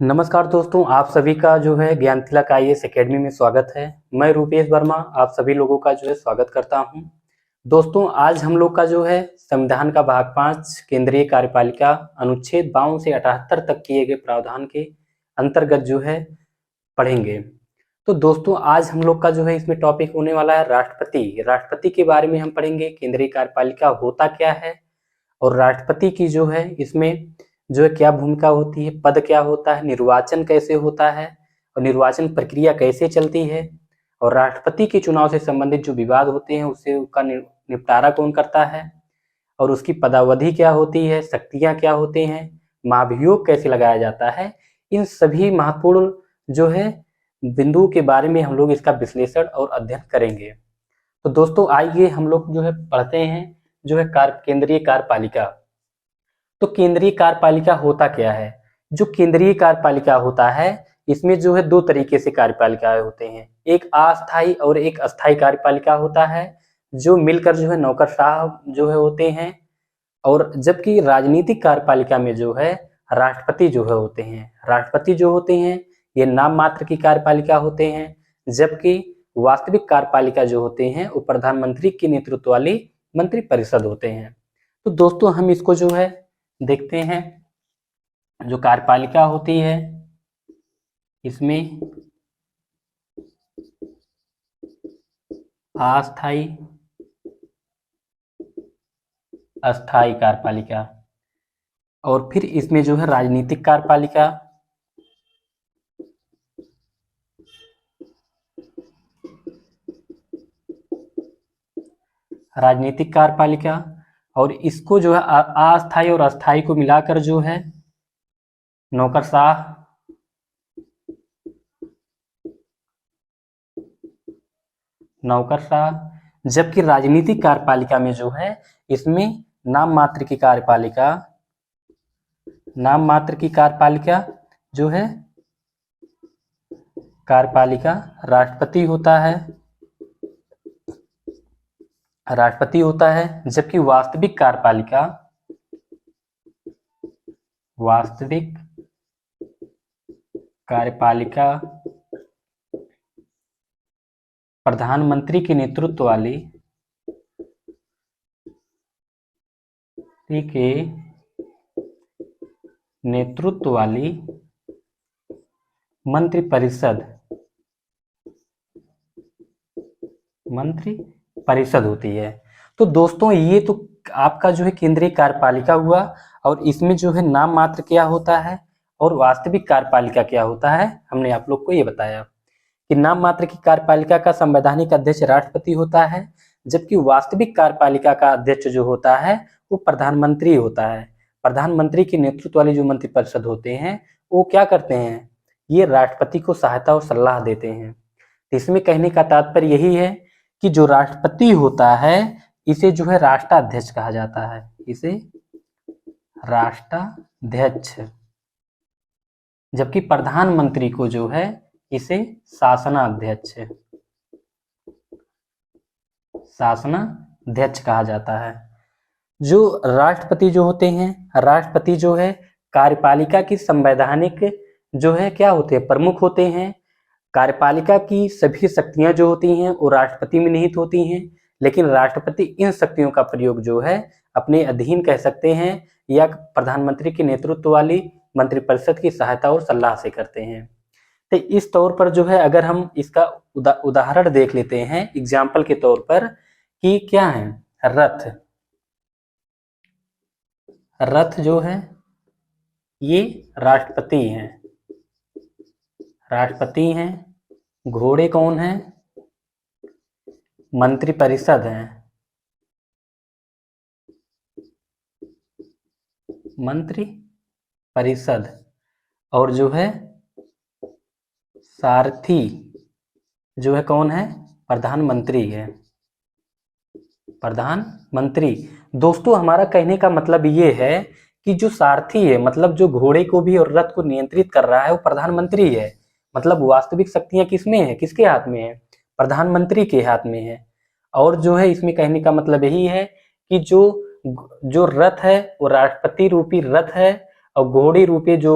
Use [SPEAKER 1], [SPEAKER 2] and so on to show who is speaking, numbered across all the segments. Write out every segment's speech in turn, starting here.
[SPEAKER 1] नमस्कार दोस्तों, आप सभी का जो है ज्ञान तिलक आईएएस एकेडमी में स्वागत है। मैं रूपेश वर्मा आप सभी लोगों का जो है स्वागत करता हूं। दोस्तों, आज हम लोग का जो है संविधान का भाग 5 केंद्रीय कार्यपालिका अनुच्छेद 52 से 78 तक किए गए प्रावधान के अंतर्गत जो है पढ़ेंगे। तो दोस्तों, आज हम लोग का जो है इसमें टॉपिक होने वाला है राष्ट्रपति। राष्ट्रपति के बारे में हम पढ़ेंगे, केंद्रीय कार्यपालिका होता क्या है और राष्ट्रपति की जो है इसमें जो है क्या भूमिका होती है, पद क्या होता है, निर्वाचन कैसे होता है और निर्वाचन प्रक्रिया कैसे चलती है, और राष्ट्रपति के चुनाव से संबंधित जो विवाद होते हैं उससे उसका निपटारा कौन करता है, और उसकी पदावधि क्या होती है, शक्तियां क्या होते हैं, महाभियोग कैसे लगाया जाता है। इन सभी महत्वपूर्ण जो है बिंदुओं के बारे में हम लोग इसका विश्लेषण और अध्ययन करेंगे। तो दोस्तों, आइए हम लोग जो है पढ़ते हैं जो है केंद्रीय कार्यपालिका। तो केंद्रीय कार्यपालिका होता क्या है? जो केंद्रीय कार्यपालिका होता है इसमें जो है दो तरीके से कार्यपालिकाएं होते हैं, एक अस्थायी और एक अस्थायी कार्यपालिका होता है, जो मिलकर जो है नौकरशाह जो है होते हैं। और जबकि राजनीतिक कार्यपालिका में जो है राष्ट्रपति जो है होते हैं। राष्ट्रपति जो होते हैं ये नाम मात्र की कार्यपालिका होते हैं, जबकि वास्तविक कार्यपालिका जो होते हैं वो प्रधानमंत्री के नेतृत्व वाली मंत्रिपरिषद होते हैं। तो दोस्तों, हम इसको जो है देखते हैं। जो कार्यपालिका होती है इसमें अस्थायी, अस्थायी कार्यपालिका, और फिर इसमें जो है राजनीतिक कार्यपालिका, राजनीतिक कार्यपालिका, और इसको जो है अस्थायी और अस्थायी को मिलाकर जो है नौकरशाह, नौकरशाह। जबकि राजनीतिक कार्यपालिका में जो है इसमें नाम मात्र की कार्यपालिका, नाम मात्र की कार्यपालिका जो है कार्यपालिका राष्ट्रपति होता है, राष्ट्रपति होता है। जबकि वास्तविक कार्यपालिका, वास्तविक कार्यपालिका प्रधानमंत्री के नेतृत्व वाली मंत्रिपरिषद, मंत्रिपरिषद होती है। तो दोस्तों, ये तो आपका जो है केंद्रीय कार्यपालिका हुआ, और इसमें जो है नाम मात्र क्या होता है और वास्तविक कार्यपालिका क्या होता है, हमने आप लोग को ये बताया कि नाम मात्र की कार्यपालिका का संवैधानिक अध्यक्ष राष्ट्रपति होता है, जबकि वास्तविक कार्यपालिका का अध्यक्ष जो होता है वो प्रधानमंत्री होता है। प्रधानमंत्री के नेतृत्व वाली जो मंत्रिपरिषद होते हैं वो क्या करते हैं, ये राष्ट्रपति को सहायता और सलाह देते हैं। इसमें कहने का तात्पर्य यही है कि जो राष्ट्रपति होता है इसे जो है राष्ट्राध्यक्ष कहा जाता है, इसे राष्ट्राध्यक्ष, जबकि प्रधानमंत्री को जो है इसे शासनाध्यक्ष, शासनाध्यक्ष कहा जाता है। जो राष्ट्रपति जो होते हैं, राष्ट्रपति जो है कार्यपालिका की संवैधानिक जो है क्या होते हैं, प्रमुख होते हैं। कार्यपालिका की सभी शक्तियां जो होती हैं वो राष्ट्रपति में निहित होती हैं, लेकिन राष्ट्रपति इन शक्तियों का प्रयोग जो है अपने अधीन कह सकते हैं या प्रधानमंत्री के नेतृत्व वाली मंत्रिपरिषद की सहायता और सलाह से करते हैं। तो इस तौर पर जो है अगर हम इसका उदाहरण देख लेते हैं एग्जाम्पल के तौर पर कि क्या है, रथ। रथ जो है ये राष्ट्रपति हैं, राष्ट्रपति हैं। घोड़े कौन हैं, मंत्रिपरिषद हैं, मंत्रिपरिषद। और जो है सारथी जो है कौन है, प्रधानमंत्री है, प्रधानमंत्री। दोस्तों, हमारा कहने का मतलब ये है कि जो सारथी है मतलब जो घोड़े को भी और रथ को नियंत्रित कर रहा है वो प्रधानमंत्री है। मतलब वास्तविक शक्तियां किसमें है, किसके हाथ में है, प्रधानमंत्री के हाथ में है। और जो है इसमें कहने का मतलब यही है कि जो रथ है वो राष्ट्रपति रूपी रथ है, और घोड़े रूपी जो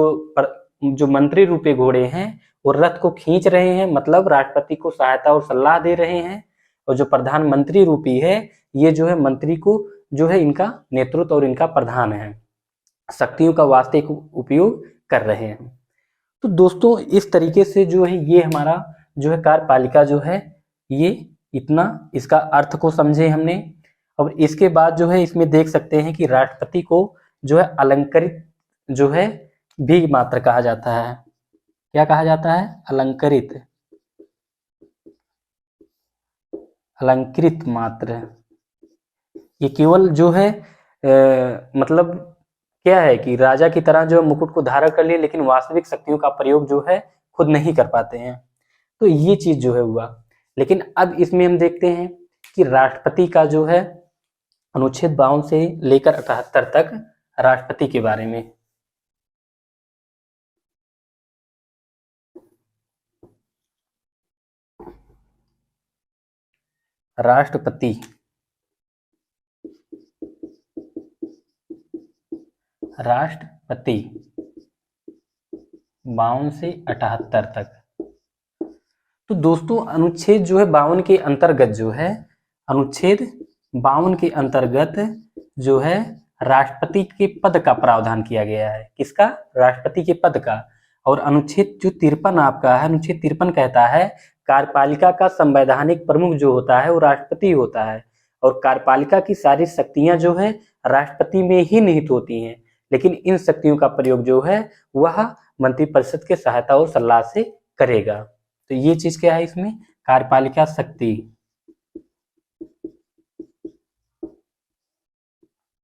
[SPEAKER 1] जो मंत्री रूपी घोड़े हैं वो रथ को खींच रहे हैं, मतलब राष्ट्रपति को सहायता और सलाह दे रहे हैं, और जो प्रधानमंत्री रूपी है ये जो है मंत्री को जो है इनका नेतृत्व और इनका प्रधान है, शक्तियों का वास्तविक उपयोग कर रहे हैं। तो दोस्तों इस तरीके से जो है ये हमारा जो है कार्यपालिका जो है ये इतना इसका अर्थ को समझे हमने। और इसके बाद जो है इसमें देख सकते हैं कि राष्ट्रपति को जो है अलंकृत जो है भी मात्र कहा जाता है। क्या कहा जाता है? अलंकृत, अलंकृत मात्र। ये केवल जो है मतलब क्या है कि राजा की तरह जो मुकुट को धारण कर लिए, लेकिन वास्तविक शक्तियों का प्रयोग जो है खुद नहीं कर पाते हैं। तो ये चीज जो है हुआ। लेकिन अब इसमें हम देखते हैं कि राष्ट्रपति का जो है अनुच्छेद 52 से लेकर 78 तक राष्ट्रपति के बारे में। राष्ट्रपति, राष्ट्रपति 52 से 78 तक। तो दोस्तों अनुच्छेद जो है 52 के अंतर्गत जो है, अनुच्छेद 52 के अंतर्गत जो है राष्ट्रपति के पद का प्रावधान किया गया है। किसका? राष्ट्रपति के पद का। और अनुच्छेद जो 53 आपका है, अनुच्छेद 53 कहता है कार्यपालिका का संवैधानिक प्रमुख जो होता है वो राष्ट्रपति होता है, और कार्यपालिका की सारी शक्तियां जो है राष्ट्रपति में ही निहित होती हैं, लेकिन इन शक्तियों का प्रयोग जो है वह मंत्रिपरिषद के सहायता और सलाह से करेगा। तो ये चीज क्या है इसमें? कार्यपालिका शक्ति,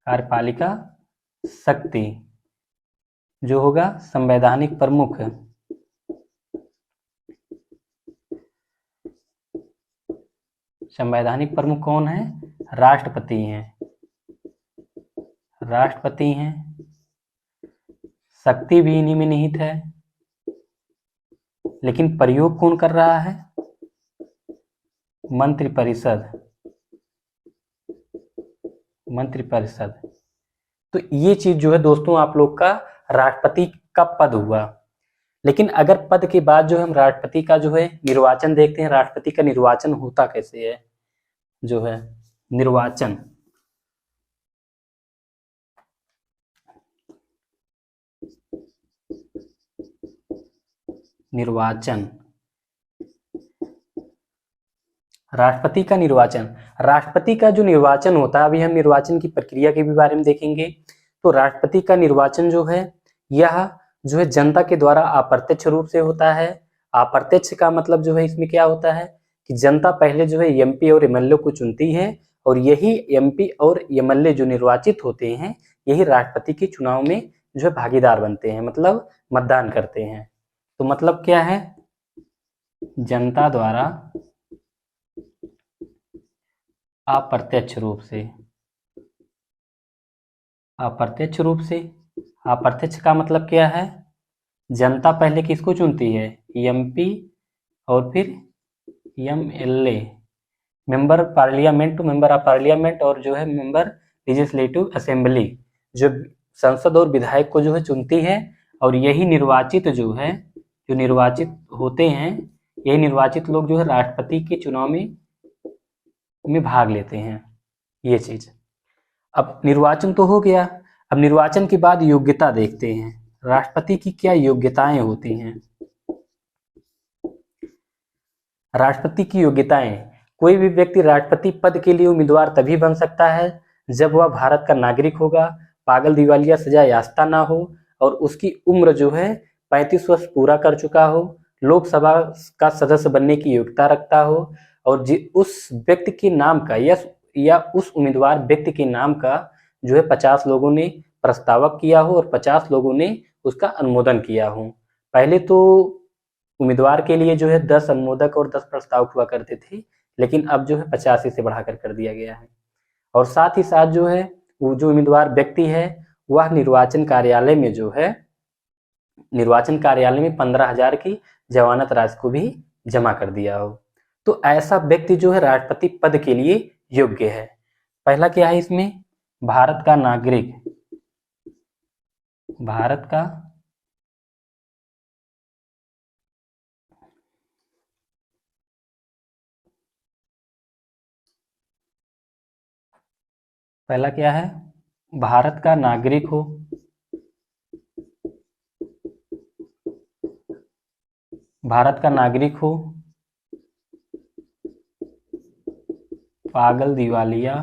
[SPEAKER 1] कार्यपालिका शक्ति जो होगा संवैधानिक प्रमुख, संवैधानिक प्रमुख कौन है? राष्ट्रपति हैं, राष्ट्रपति हैं। शक्ति भी इन्हीं में निहित है, लेकिन प्रयोग कौन कर रहा है? मंत्रिपरिषद, मंत्रिपरिषद। तो ये चीज जो है दोस्तों आप लोग का राष्ट्रपति का पद हुआ। लेकिन अगर पद के बाद जो हम राष्ट्रपति का जो है निर्वाचन देखते हैं, राष्ट्रपति का निर्वाचन होता कैसे है? जो है निर्वाचन, निर्वाचन, राष्ट्रपति का निर्वाचन, राष्ट्रपति का जो निर्वाचन होता है, अभी हम निर्वाचन की प्रक्रिया के भी बारे में देखेंगे। तो राष्ट्रपति का निर्वाचन जो है यह जो है जनता के द्वारा अप्रत्यक्ष रूप से होता है। अप्रत्यक्ष का मतलब जो है इसमें क्या होता है कि जनता पहले जो है एमपी और एमएलए को चुनती है, और यही एमपी और एमएलए जो निर्वाचित होते हैं यही राष्ट्रपति के चुनाव में जो है भागीदार बनते हैं, मतलब मतदान करते हैं। तो मतलब क्या है? जनता द्वारा अप्रत्यक्ष रूप से, अप्रत्यक्ष रूप से। अप्रत्यक्ष का मतलब क्या है? जनता पहले किसको चुनती है? एमपी और फिर MLA, member parliament to member of parliament, और जो है मेंबर लेजिस्लेटिव असेंबली, जो संसद और विधायक को जो है चुनती है। और यही निर्वाचित जो है, जो निर्वाचित होते हैं, यही निर्वाचित लोग जो है राष्ट्रपति के चुनाव में भाग लेते हैं। ये चीज। अब निर्वाचन तो हो गया, अब निर्वाचन के बाद योग्यता देखते हैं, राष्ट्रपति की क्या योग्यताएं होती हैं। राष्ट्रपति की योग्यताएं, कोई भी व्यक्ति राष्ट्रपति पद के लिए उम्मीदवार तभी बन सकता है जब वह भारत का नागरिक होगा, पागल, दिवालिया, सजा याफ्ता ना हो, और उसकी उम्र जो है 35 वर्ष पूरा कर चुका हो, लोकसभा का सदस्य बनने की योग्यता रखता हो, और उस व्यक्ति के नाम का या उस उम्मीदवार व्यक्ति के नाम का जो है 50 लोगों ने प्रस्तावक किया हो और 50 लोगों ने उसका अनुमोदन किया हो। पहले तो उम्मीदवार के लिए जो है 10 अनुमोदक और 10 प्रस्तावक हुआ करते थे, लेकिन अब जो है 85 से बढ़ाकर कर दिया गया है। और साथ ही साथ जो है वो जो उम्मीदवार व्यक्ति है वह निर्वाचन कार्यालय में जो है, निर्वाचन कार्यालय में 15,000 की जमानत राशि को भी जमा कर दिया हो। तो ऐसा व्यक्ति जो है राष्ट्रपति पद के लिए योग्य है। पहला क्या है इसमें? भारत का नागरिक, भारत का पहला क्या है, भारत का नागरिक हो, भारत का नागरिक हो, पागल दिवालिया,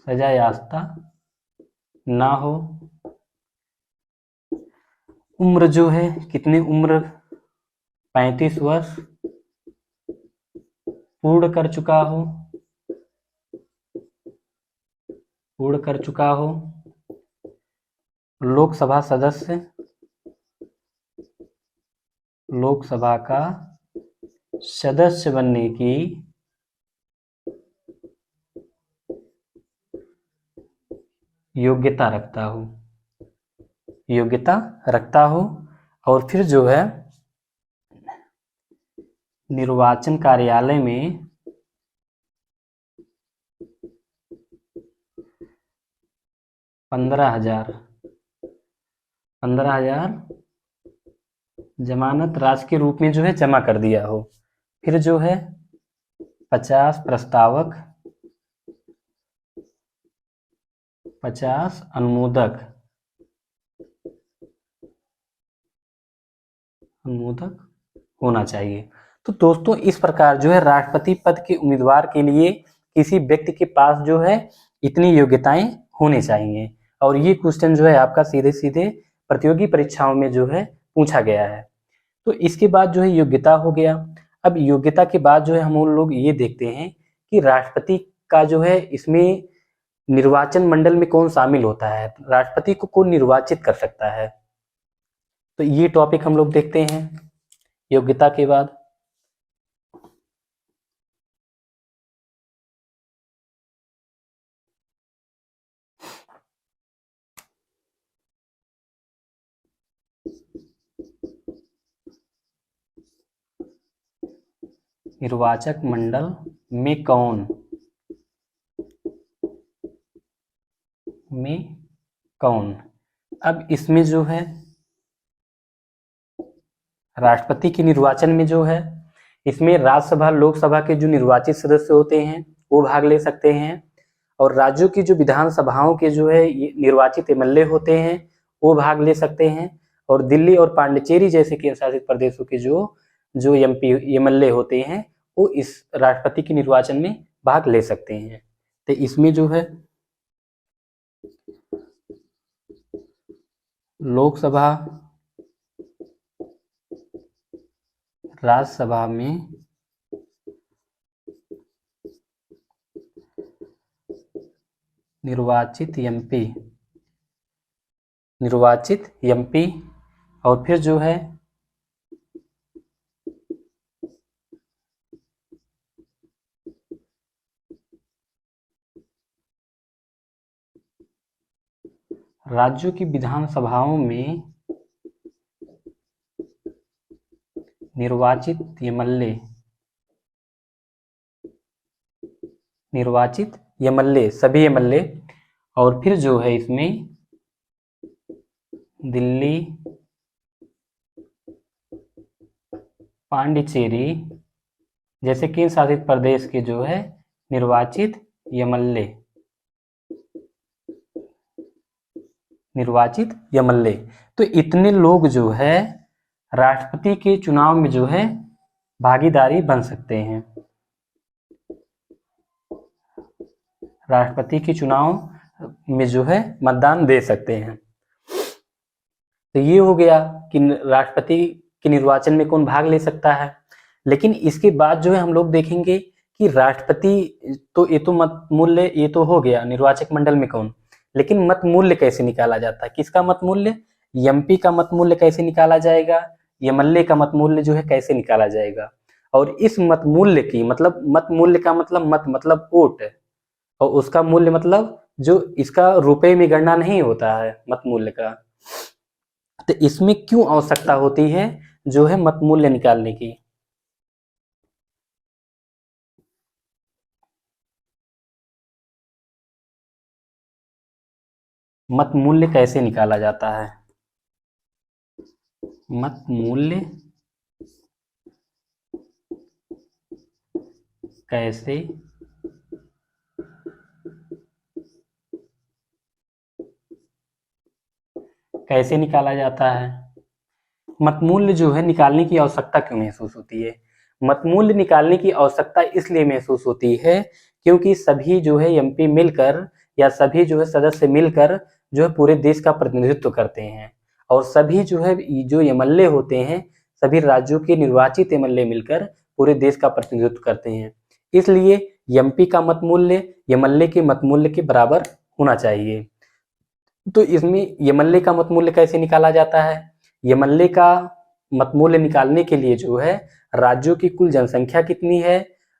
[SPEAKER 1] सजा याफ्ता ना हो, उम्र जो है कितनी उम्र, 35 वर्ष पूर्ण कर चुका हो, पूर्ण कर चुका हो, लोकसभा सदस्य, लोकसभा का सदस्य बनने की योग्यता रखता हो, योग्यता रखता हो, और फिर जो है निर्वाचन कार्यालय में 15,000 जमानत राशि के रूप में जो है जमा कर दिया हो। फिर जो है 50 प्रस्तावक, 50 अनुमोदक, अनुमोदक होना चाहिए। तो दोस्तों इस प्रकार जो है राष्ट्रपति पद के उम्मीदवार के लिए किसी व्यक्ति के पास जो है इतनी योग्यताएं होनी चाहिए, और ये क्वेश्चन जो है आपका सीधे सीधे प्रतियोगी परीक्षाओं में जो है पूछा गया है। तो इसके बाद जो है योग्यता हो गया। अब योग्यता के बाद जो है हम लोग ये देखते हैं कि राष्ट्रपति का जो है इसमें निर्वाचन मंडल में कौन शामिल होता है, राष्ट्रपति को कौन निर्वाचित कर सकता है। तो ये टॉपिक हम लोग देखते हैं योग्यता के बाद। निर्वाचक मंडल में कौन, में कौन, अब इसमें जो है राष्ट्रपति के निर्वाचन में जो है इसमें राज्यसभा लोकसभा के जो निर्वाचित सदस्य होते हैं वो भाग ले सकते हैं, और राज्यों की जो विधानसभाओं के जो है निर्वाचित एमएलए होते हैं वो भाग ले सकते हैं, और दिल्ली और पांडिचेरी जैसे केंद्र शासित प्रदेशों के जो जो एमपी एमएलए होते हैं वो इस राष्ट्रपति के निर्वाचन में भाग ले सकते हैं। तो इसमें जो है लोकसभा, राज्यसभा में निर्वाचित एमपी, निर्वाचित एमपी, और फिर जो है राज्यों की विधानसभाओं में निर्वाचित एमएलए, निर्वाचित एमएलए सभी एमएलए, और फिर जो है इसमें दिल्ली पांडिचेरी जैसे केंद्र शासित प्रदेश के जो है निर्वाचित एमएलए, निर्वाचित एमएलए। तो इतने लोग जो है राष्ट्रपति के चुनाव में जो है भागीदारी बन सकते हैं, राष्ट्रपति के चुनाव में जो है मतदान दे सकते हैं। तो ये हो गया कि राष्ट्रपति के निर्वाचन में कौन भाग ले सकता है। लेकिन इसके बाद जो है हम लोग देखेंगे कि राष्ट्रपति तो ये तो मत मूल्य ये तो हो गया निर्वाचक मंडल में कौन, लेकिन मत मूल्य कैसे निकाला जाता है, किसका मत मूल्य, एमपी का मत मूल्य कैसे निकाला जाएगा, एमएलए का मत मूल्य जो है कैसे निकाला जाएगा। और इस मत मूल्य की मतलब मत मूल्य का मतलब मत मतलब वोट, और उसका मूल्य मतलब जो इसका रुपए में गणना नहीं होता है मत मूल्य का। तो इसमें क्यों आवश्यकता होती है जो है मत मूल्य निकालने की। मत मूल्य कैसे निकाला जाता है, मत मूल्य कैसे कैसे निकाला जाता है? मतमूल्य जो है निकालने की आवश्यकता क्यों महसूस होती है? मतमूल्य निकालने की आवश्यकता इसलिए महसूस होती है क्योंकि सभी जो है एमपी मिलकर या सभी जो है सदस्य मिलकर जो है पूरे देश का प्रतिनिधित्व करते हैं और सभी जो है जो एमएलए होते हैं सभी राज्यों के निर्वाचित एमएलए मिलकर पूरे देश का प्रतिनिधित्व करते हैं। इसलिए एमपी का मतमूल्य एमएलए के मतमूल्य के बराबर होना चाहिए। तो इसमें एमएलए का मतमूल्य कैसे निकाला जाता है? एमएलए का मतमूल्य निकालने के लिए जो है राज्यों की कुल जनसंख्या कितनी है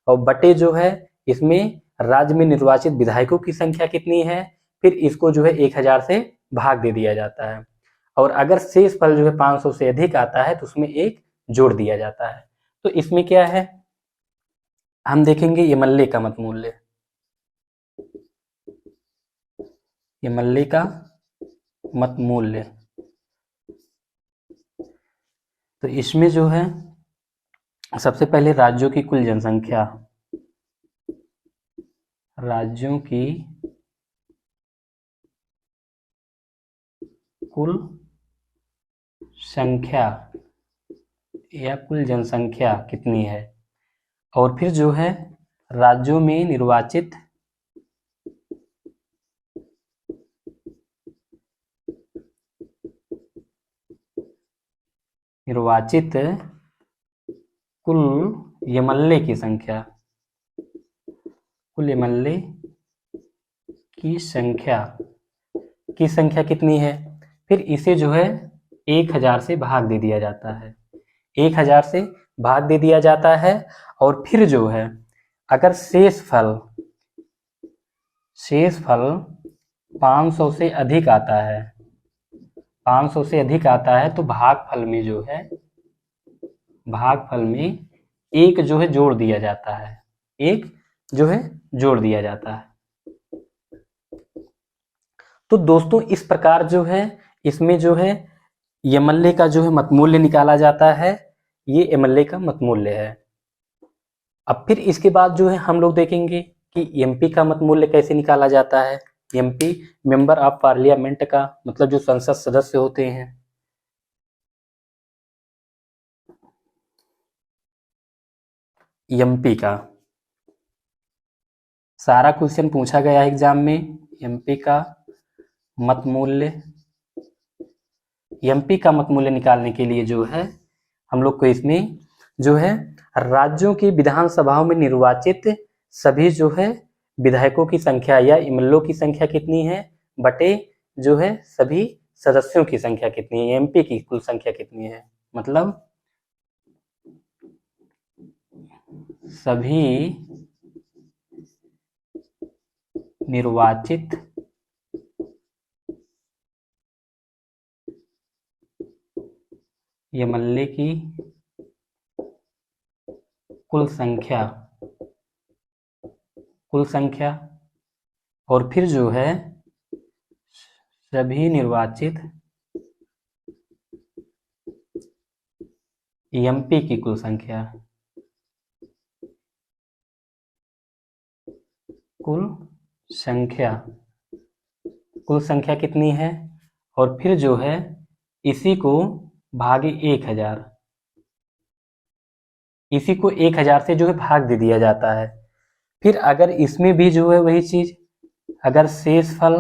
[SPEAKER 1] और बटे जो है इसमें राज्य में निर्वाचित विधायकों की संख्या कितनी है, फिर इसको जो है 1000 से भाग दे दिया जाता है और अगर शेष फल जो है 500 से अधिक आता है तो उसमें एक जोड़ दिया जाता है। तो इसमें क्या है, हम देखेंगे एमएलए का मतमूल्य, एमएलए का मतमूल्य। तो इसमें जो है सबसे पहले राज्यों की कुल जनसंख्या, राज्यों की कुल संख्या या कुल जनसंख्या कितनी है और फिर जो है राज्यों में निर्वाचित कुल एमएलए की संख्या, कुल एमएलए की संख्या कितनी है, फिर इसे जो है 1000 से भाग दे दिया जाता है, 1000 से भाग दे दिया जाता है और फिर जो है अगर शेष फल 500 से अधिक आता है, 500 से अधिक आता है तो भागफल में जो है एक जो है जोड़ दिया जाता है, एक जो है जोड़ दिया जाता है। तो दोस्तों इस प्रकार जो है इसमें जो है एमएलए का जो है मतमूल्य निकाला जाता है, ये एमएलए का मतमूल्य है। अब फिर इसके बाद जो है हम लोग देखेंगे कि एमपी का मतमूल्य कैसे निकाला जाता है। एमपी मेंबर ऑफ पार्लियामेंट का मतलब जो संसद सदस्य होते हैं। एमपी का सारा क्वेश्चन पूछा गया एग्जाम में, एमपी का मतमूल्य, एमपी का मतमूल्य निकालने के लिए जो है हम लोग को इसमें जो है राज्यों की विधानसभाओं में निर्वाचित सभी जो है विधायकों की संख्या या एमएलए की संख्या कितनी है बटे जो है सभी सदस्यों की संख्या कितनी है, एमपी की कुल संख्या कितनी है, मतलब सभी निर्वाचित एमएलए की कुल संख्या और फिर जो है सभी निर्वाचित एमपी की कुल संख्या, कुल संख्या कितनी है और फिर जो है इसी को भागे 1000, इसी को 1000 से जो है भाग दे दिया जाता है। फिर अगर इसमें भी जो है वही चीज, अगर शेष फल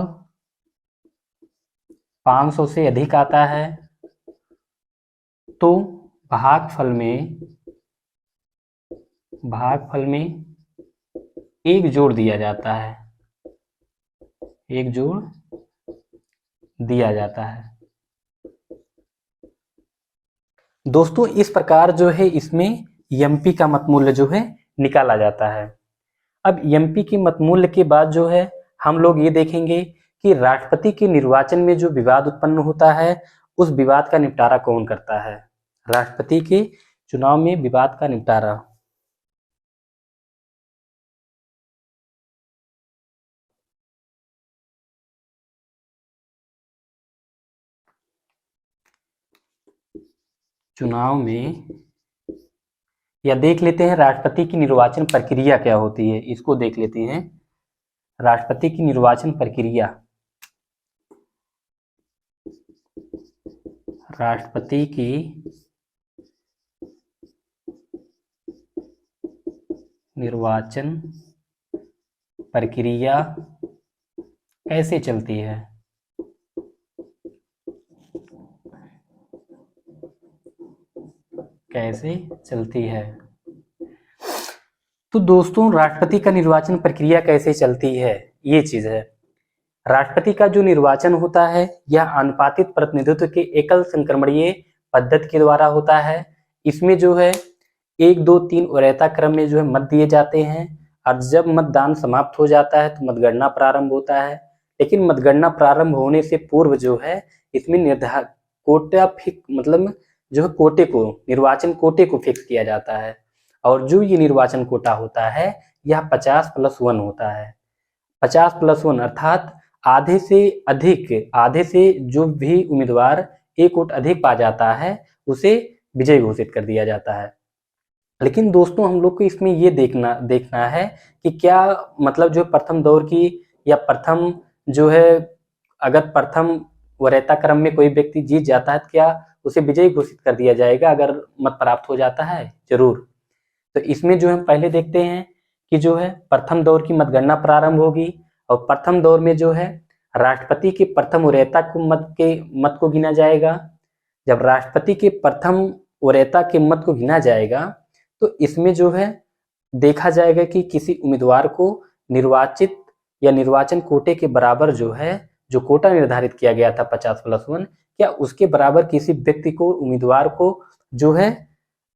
[SPEAKER 1] 500 से अधिक आता है तो भागफल में एक जोड़ दिया जाता है, एक जोड़ दिया जाता है। दोस्तों इस प्रकार जो है इसमें एमपी का मतमूल्य जो है निकाला जाता है। अब एमपी की मतमूल्य के बाद जो है हम लोग ये देखेंगे कि राष्ट्रपति के निर्वाचन में जो विवाद उत्पन्न होता है उस विवाद का निपटारा कौन करता है। राष्ट्रपति के चुनाव में विवाद का निपटारा, चुनाव में या देख लेते हैं राष्ट्रपति की निर्वाचन प्रक्रिया क्या होती है, इसको देख लेते हैं। राष्ट्रपति की निर्वाचन प्रक्रिया, राष्ट्रपति की निर्वाचन प्रक्रिया कैसे चलती है। कैसे चलती है। तो दोस्तों राष्ट्रपति का निर्वाचन प्रक्रिया कैसे चलती है, ये चीज है। राष्ट्रपति का जो निर्वाचन होता है यह अनुपातित प्रतिनिधित्व के एकल संक्रमणीय पद्धति के द्वारा होता है। इसमें जो है 1, 2, 3 वरीयता क्रम में जो है मत दिए जाते हैं और जब मतदान समाप्त हो जाता है तो मतगणना प्रारंभ होता है। लेकिन मतगणना प्रारंभ होने से पूर्व जो है इसमें निर्धारित कोटा मतलब जो है कोटे को, निर्वाचन कोटे को फिक्स किया जाता है और जो ये निर्वाचन कोटा होता है यह 50+1 होता है। 50+1 अर्थात आधे से जो भी उम्मीदवार एक वोट अधिक पा जाता है उसे विजयी घोषित कर दिया जाता है। लेकिन दोस्तों हम लोग को इसमें ये देखना है कि क्या मतलब जो प्रथम दौर की या प्रथम जो है, अगर प्रथम वरीयता क्रम में कोई व्यक्ति जीत जाता है तो क्या उसे विजयी घोषित कर दिया जाएगा अगर मत प्राप्त हो जाता है? जरूर। तो इसमें जो हम पहले देखते हैं कि जो है प्रथम दौर की मतगणना प्रारंभ होगी और प्रथम दौर में जो है राष्ट्रपति के प्रथम वरीयता को मत को गिना जाएगा। जब राष्ट्रपति के प्रथम वरीयता के मत को गिना जाएगा तो इसमें जो है देखा जाएगा कि किसी उम्मीदवार को निर्वाचित या निर्वाचन कोटे के बराबर जो है, जो कोटा निर्धारित किया गया था 50+1, क्या उसके बराबर किसी व्यक्ति को, उम्मीदवार को जो है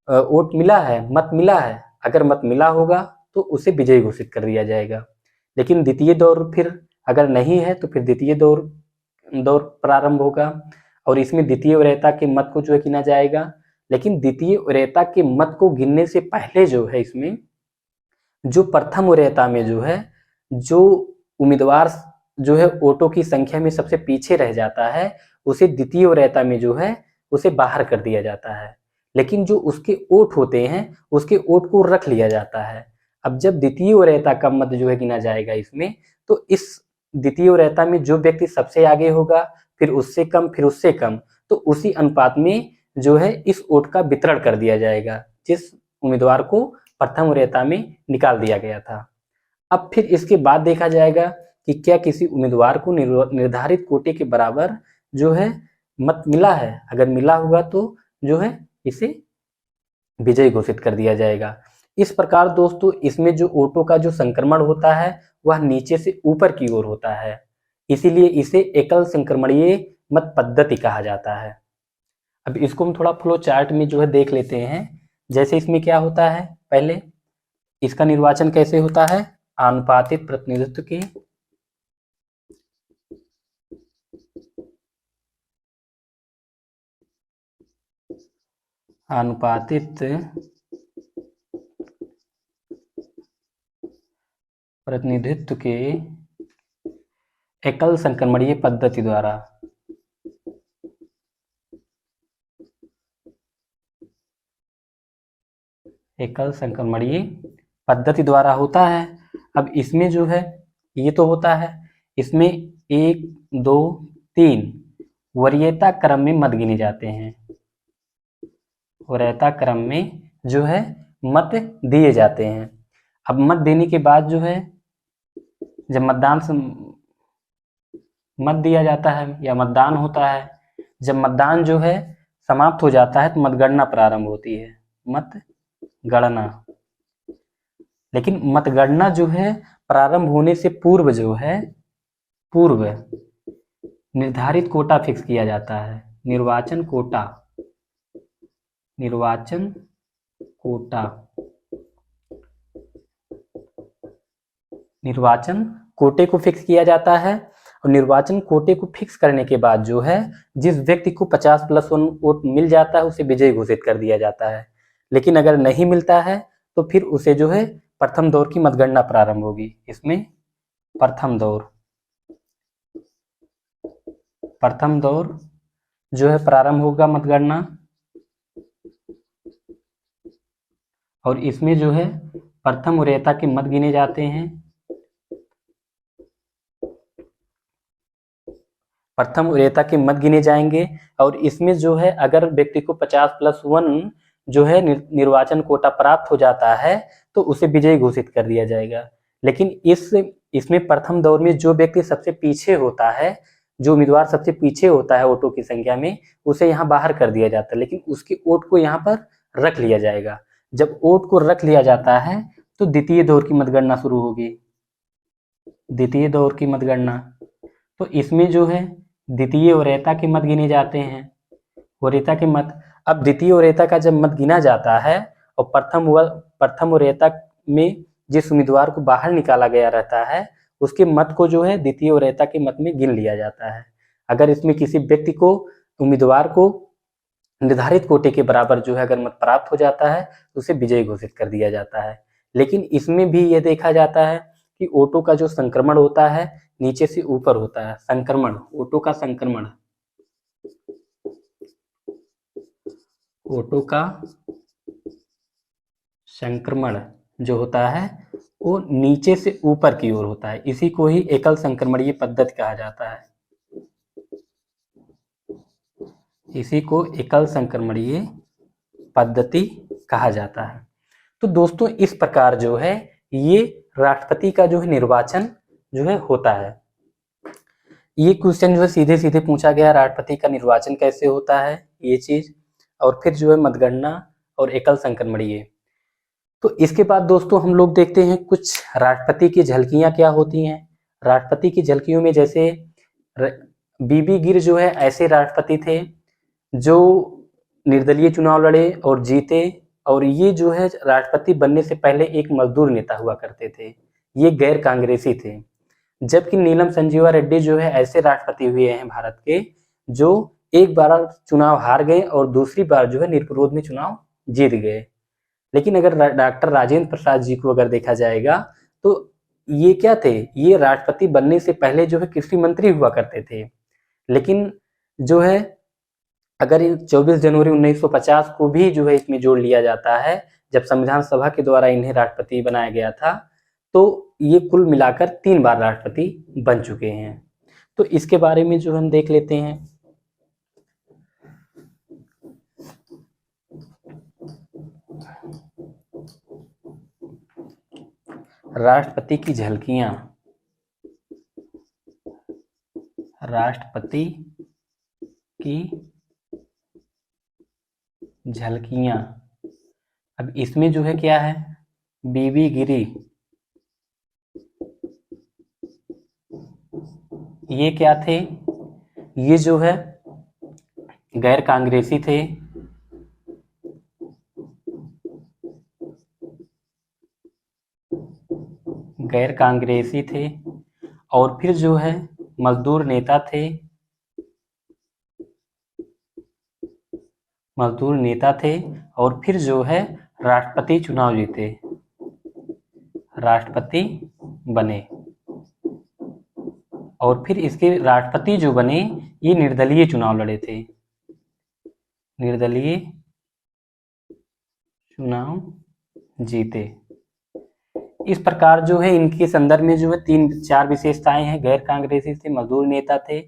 [SPEAKER 1] वोट मिला है, मत मिला है। अगर मत मिला होगा तो उसे विजयी घोषित कर दिया जाएगा। लेकिन द्वितीय दौर फिर अगर नहीं है तो फिर द्वितीय दौर प्रारंभ होगा और इसमें द्वितीय वरीयता के मत को जो है गिना जाएगा। लेकिन द्वितीय वरीयता के मत को गिनने से पहले जो है इसमें जो प्रथम वरीयता में जो है जो उम्मीदवार जो है वोटों की संख्या में सबसे पीछे रह जाता है उसे द्वितीय वरीयता में जो है उसे बाहर कर दिया जाता है। लेकिन जो उसके वोट होते हैं उसके वोट को रख लिया जाता है। अब जब द्वितीय वरीयता का मत जो है गिना जाएगा इसमें, तो इस द्वितीय वरीयता में जो व्यक्ति सबसे आगे होगा फिर उससे कम फिर उससे कम, तो उसी अनुपात में जो है इस वोट का वितरण कर दिया जाएगा जिस उम्मीदवार को प्रथम वरीयता में निकाल दिया गया था। अब फिर इसके बाद देखा जाएगा कि क्या किसी उम्मीदवार को निर्धारित कोटे के बराबर जो है मत मिला है। अगर मिला होगा तो जो है इसे विजयी घोषित कर दिया जाएगा। इस प्रकार दोस्तों इसमें जो वोटों का जो संक्रमण होता है वह नीचे से ऊपर की ओर होता है, इसीलिए इसे एकल संक्रमणीय मत पद्धति कहा जाता है। अब इसको हम थोड़ा फ्लो चार्ट में जो है देख लेते हैं। जैसे इसमें क्या होता है, पहले इसका निर्वाचन कैसे होता है, आनुपातिक प्रतिनिधित्व के अनुपातित प्रतिनिधित्व के एकल संक्रमणीय पद्धति द्वारा एकल संक्रमणीय पद्धति द्वारा होता है। अब इसमें जो है ये तो होता है, इसमें 1, 2, 3 वरीयता क्रम में मत गिने जाते हैं। वरीयता क्रम में जो है मत दिए जाते हैं। अब मत देने के बाद जो है जब मत दिया जाता है या मतदान होता है, जब मतदान जो है समाप्त हो जाता है तो मतगणना प्रारंभ होती है। मतगणना, लेकिन मतगणना जो है प्रारंभ होने से पूर्व जो है पूर्व निर्धारित कोटा फिक्स किया जाता है। निर्वाचन कोटा निर्वाचन कोटे को फिक्स किया जाता है और निर्वाचन कोटे को फिक्स करने के बाद जो है जिस व्यक्ति को 50+1 वोट मिल जाता है उसे विजयी घोषित कर दिया जाता है। लेकिन अगर नहीं मिलता है तो फिर उसे जो है प्रथम दौर की मतगणना प्रारंभ होगी। इसमें प्रथम दौर जो है प्रारंभ होगा मतगणना और इसमें जो है प्रथम वरीयता के मत गिने जाते हैं। प्रथम वरीयता के मत गिने जाएंगे और इसमें जो है अगर व्यक्ति को 50+1 जो है निर्वाचन कोटा प्राप्त हो जाता है तो उसे विजयी घोषित कर दिया जाएगा। लेकिन इसमें प्रथम दौर में जो व्यक्ति सबसे पीछे होता है, जो उम्मीदवार सबसे पीछे होता है वोटों की संख्या में, उसे यहाँ बाहर कर दिया जाता है, लेकिन उसके वोट को यहाँ पर रख लिया जाएगा। जब वोट को रख लिया जाता है तो द्वितीय दौर की मतगणना शुरू होगी। द्वितीय दौर की मतगणना, तो इसमें जो है द्वितीय वरीयता के मत गिने जाते हैं। वरीयता के मत, अब द्वितीय वरीयता का जब मत गिना जाता है और प्रथम वरीयता में जिस उम्मीदवार को बाहर निकाला गया रहता है उसके मत को जो है द्वितीय वरीयता के मत में गिन लिया जाता है। अगर इसमें किसी व्यक्ति को, उम्मीदवार को निर्धारित कोटे के बराबर जो है अगर मत प्राप्त हो जाता है तो उसे विजयी घोषित कर दिया जाता है। लेकिन इसमें भी यह देखा जाता है कि वोटों का जो संक्रमण होता है नीचे से ऊपर होता है। संक्रमण, वोटों का संक्रमण, वोटों का संक्रमण जो होता है वो नीचे से ऊपर की ओर होता है। इसी को ही एकल संक्रमणीय पद्धति कहा जाता है। इसी को एकल संक्रमणीय पद्धति कहा जाता है। तो दोस्तों इस प्रकार जो है ये राष्ट्रपति का जो है निर्वाचन जो है होता है। ये क्वेश्चन जो है सीधे सीधे पूछा गया, राष्ट्रपति का निर्वाचन कैसे होता है ये चीज, और फिर जो है मतगणना और एकल संक्रमणीय। तो इसके बाद दोस्तों हम लोग देखते हैं कुछ राष्ट्रपति की झलकियां क्या होती हैं। राष्ट्रपति की झलकियों में जैसे बीबी गिर जो है ऐसे राष्ट्रपति थे जो निर्दलीय चुनाव लड़े और जीते, और ये जो है राष्ट्रपति बनने से पहले एक मजदूर नेता हुआ करते थे, ये गैर कांग्रेसी थे। जबकि नीलम संजीवा रेड्डी जो है ऐसे राष्ट्रपति हुए हैं भारत के जो एक बार चुनाव हार गए और दूसरी बार जो है निर्विरोध में चुनाव जीत गए। लेकिन अगर डॉक्टर राजेंद्र प्रसाद जी को अगर देखा जाएगा तो ये क्या थे, ये राष्ट्रपति बनने से पहले जो है कृषि मंत्री हुआ करते थे। लेकिन जो है अगर 24 जनवरी 1950 को भी जो है इसमें जोड़ लिया जाता है जब संविधान सभा के द्वारा इन्हें राष्ट्रपति बनाया गया था, तो ये कुल मिलाकर 3 बार राष्ट्रपति बन चुके हैं। तो इसके बारे में जो हम देख लेते हैं। राष्ट्रपति की झलकियां, राष्ट्रपति की झलकियां। अब इसमें जो है क्या है, बीबी गिरी ये क्या थे, ये जो है गैर कांग्रेसी थे। गैर कांग्रेसी थे और फिर जो है मजदूर नेता थे। मजदूर नेता थे और फिर जो है राष्ट्रपति चुनाव जीते, राष्ट्रपति बने। और फिर इसके राष्ट्रपति जो बने ये निर्दलीय चुनाव लड़े थे, निर्दलीय चुनाव जीते। इस प्रकार जो है इनके संदर्भ में जो है 3-4 विशेषताएं हैं। गैर कांग्रेसी थे, मजदूर नेता थे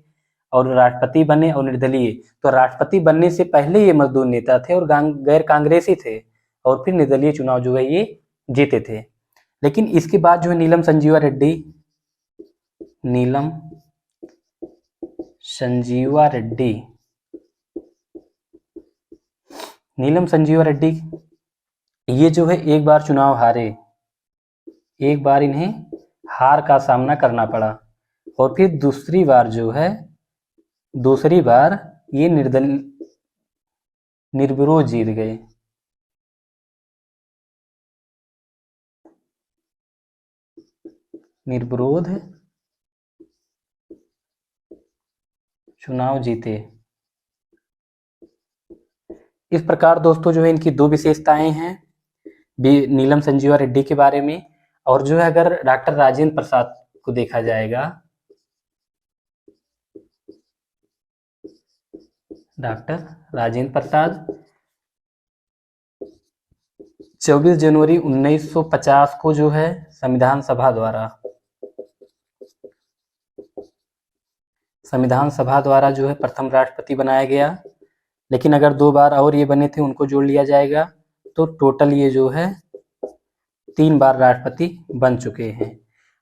[SPEAKER 1] और राष्ट्रपति बने और निर्दलीय। तो राष्ट्रपति बनने से पहले ये मजदूर नेता थे और गैर कांग्रेसी थे और फिर निर्दलीय चुनाव जो है ये जीते थे। लेकिन इसके बाद जो है नीलम संजीवा रेड्डी, नीलम संजीवा रेड्डी, नीलम संजीवा रेड्डी ये जो है एक बार चुनाव हारे, एक बार इन्हें हार का सामना करना पड़ा और फिर दूसरी बार जो है, दूसरी बार ये निर्विरोध जीत गए। निर्विरोध चुनाव जीते। इस प्रकार दोस्तों जो है इनकी 2 विशेषताएं हैं नीलम संजीवा रेड्डी के बारे में। और जो है अगर डॉक्टर राजेंद्र प्रसाद को देखा जाएगा, डॉक्टर राजेंद्र प्रसाद 24 जनवरी 1950 को जो है संविधान सभा द्वारा जो है प्रथम राष्ट्रपति बनाया गया। लेकिन अगर 2 बार और ये बने थे उनको जोड़ लिया जाएगा तो टोटल ये जो है 3 बार राष्ट्रपति बन चुके हैं।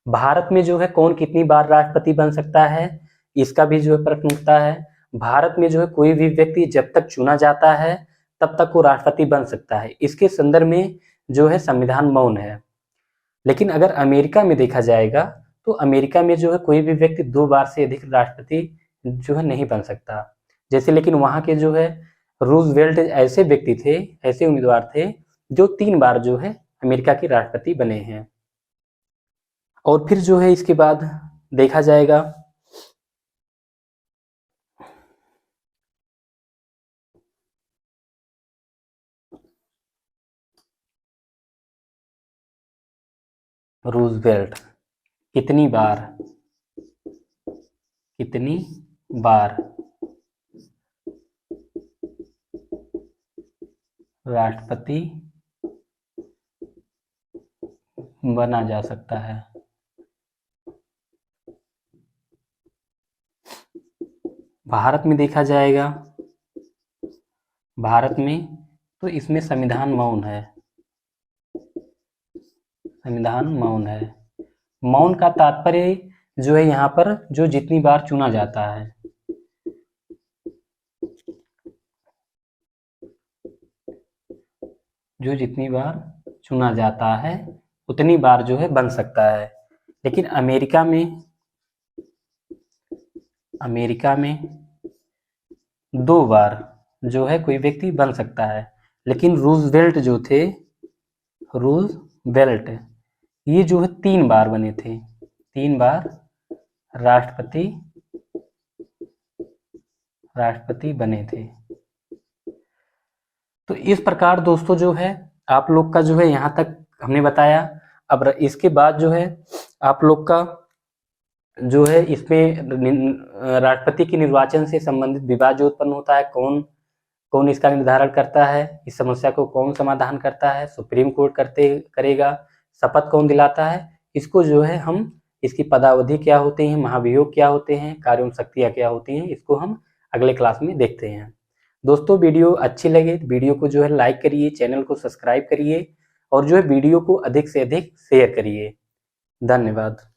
[SPEAKER 1] भारत में जो है कौन कितनी बार राष्ट्रपति बन सकता है, इसका भी जो है प्रश्न उठता है। भारत में जो है कोई भी व्यक्ति जब तक चुना जाता है तब तक वो राष्ट्रपति बन सकता है। इसके संदर्भ में जो है संविधान मौन है। लेकिन अगर अमेरिका में देखा जाएगा तो अमेरिका में जो है कोई भी व्यक्ति 2 बार से अधिक राष्ट्रपति जो है नहीं बन सकता। जैसे लेकिन वहाँ के जो है रूजवेल्ट ऐसे व्यक्ति थे, ऐसे उम्मीदवार थे जो 3 बार जो है अमेरिका के राष्ट्रपति बने हैं। और फिर जो है इसके बाद देखा जाएगा रूजवेल्ट कितनी बार राष्ट्रपति बना जा सकता है। भारत में देखा जाएगा, भारत में तो इसमें संविधान मौन है। मौन का तात्पर्य जो है यहाँ पर जो जितनी बार चुना जाता है, जो जितनी बार चुना जाता है उतनी बार जो है बन सकता है। लेकिन अमेरिका में 2 बार जो है कोई व्यक्ति बन सकता है। लेकिन रूजवेल्ट जो थे, रूजवेल्ट ये जो है 3 बार बने थे, 3 बार राष्ट्रपति बने थे। तो इस प्रकार दोस्तों जो है आप लोग का जो है यहाँ तक हमने बताया। अब इसके बाद जो है आप लोग का जो है इसमें राष्ट्रपति के निर्वाचन से संबंधित विवाद जो उत्पन्न होता है, कौन इसका निर्धारण करता है, इस समस्या को कौन समाधान करता है, सुप्रीम कोर्ट करेगा, शपथ कौन दिलाता है, इसको जो है हम इसकी पदावधि क्या होते हैं, महाभियोग क्या होते हैं, कार्य एवं शक्तियाँ क्या होती हैं, इसको हम अगले क्लास में देखते हैं। दोस्तों वीडियो अच्छी लगे तो वीडियो को जो है लाइक करिए, चैनल को सब्सक्राइब करिए और जो है वीडियो को अधिक से अधिक शेयर करिए। धन्यवाद।